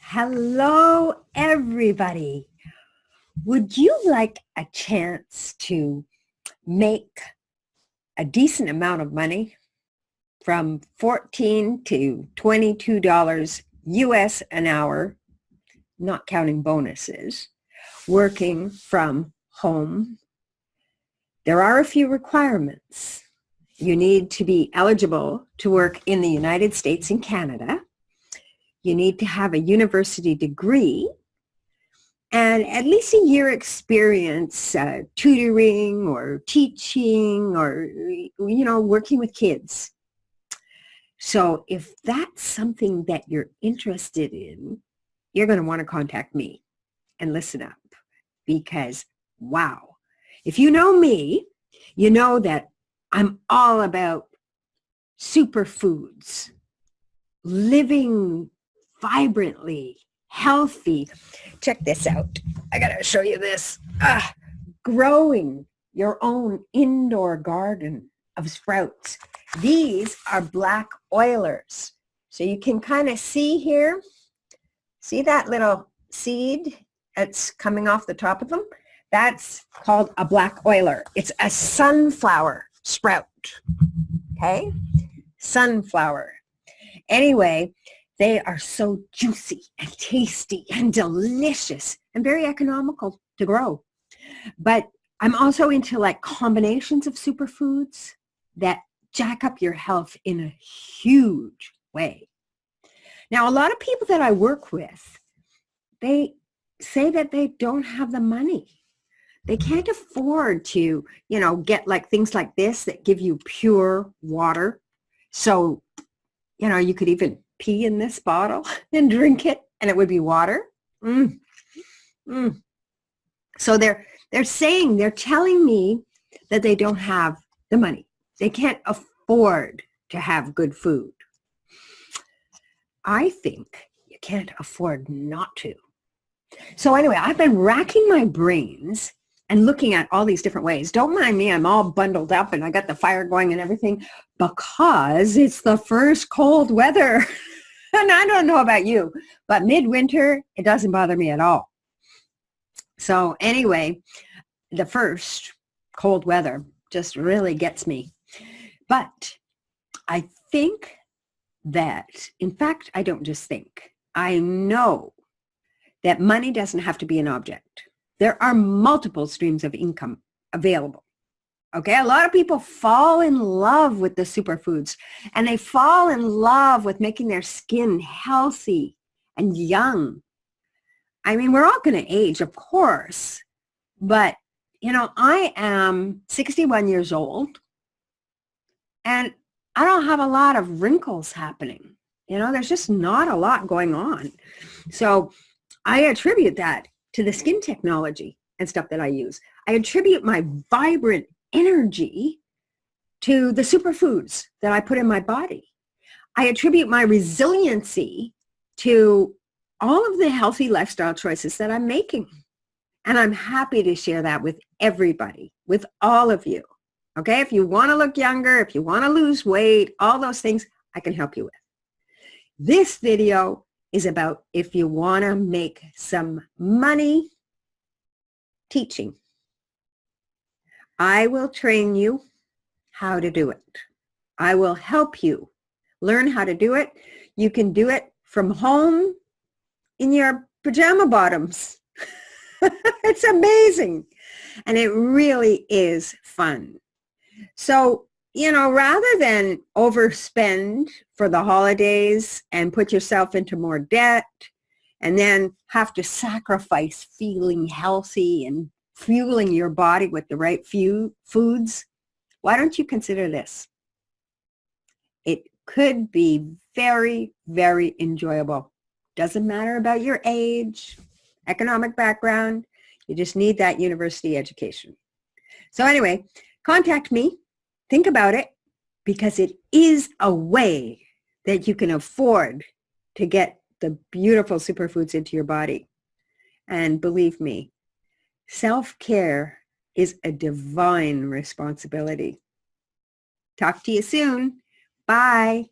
Hello, everybody. Would you like a chance to make a decent amount of money from $14 to $22 US an hour, not counting bonuses, working from home? There are a few requirements. You need to be eligible to work in the United States and Canada. You need to have a university degree and at least a year experience tutoring or teaching or, working with kids. So if that's something that you're interested in, you're going to want to contact me and listen up because, wow, if you know me, you know that I'm all about superfoods, living vibrantly, healthy. Check this out. I got to show you this. Growing your own indoor garden of sprouts. These are black oilers. So you can kind of see here. See that little seed that's coming off the top of them? That's called a black oiler. It's a sunflower sprout. Okay? Sunflower. Anyway, they are so juicy and tasty and delicious and very economical to grow. But I'm also into like combinations of superfoods that jack up your health in a huge way. Now, a lot of people that I work with, they say that they don't have the money. They can't afford to, get like things like this that give you pure water. So, you could even pee in this bottle and drink it and it would be water. So they're telling me that they don't have the money. They can't afford to have good food. I think you can't afford not to. So anyway, I've been racking my brains and looking at all these different ways. Don't mind me, I'm all bundled up and I got the fire going and everything because it's the first cold weather. And I don't know about you, but midwinter, it doesn't bother me at all. So anyway, the first cold weather just really gets me. But I think that, in fact, I don't just think, I know that money doesn't have to be an object. There are multiple streams of income available. Okay, a lot of people fall in love with the superfoods and they fall in love with making their skin healthy and young. I mean, we're all going to age, of course, but, I am 61 years old and I don't have a lot of wrinkles happening. There's just not a lot going on. So I attribute that to the skin technology and stuff that I use. I attribute my vibrant energy to the superfoods that I put in my body. I attribute my resiliency to all of the healthy lifestyle choices that I'm making. And I'm happy to share that with everybody, with all of you. Okay, if you want to look younger, if you want to lose weight, all those things, I can help you with. This video is about if you want to make some money teaching. I will train you how to do it. I will help you learn how to do it. You can do it from home in your pajama bottoms. It's amazing. And it really is fun. So, rather than overspend for the holidays and put yourself into more debt and then have to sacrifice feeling healthy and fueling your body with the right few foods, why don't you consider this? It could be very, very enjoyable. Doesn't matter about your age, economic background. You just need that university education. So anyway, contact me. Think about it because it is a way that you can afford to get the beautiful superfoods into your body. And believe me, self-care is a divine responsibility. Talk to you soon. Bye.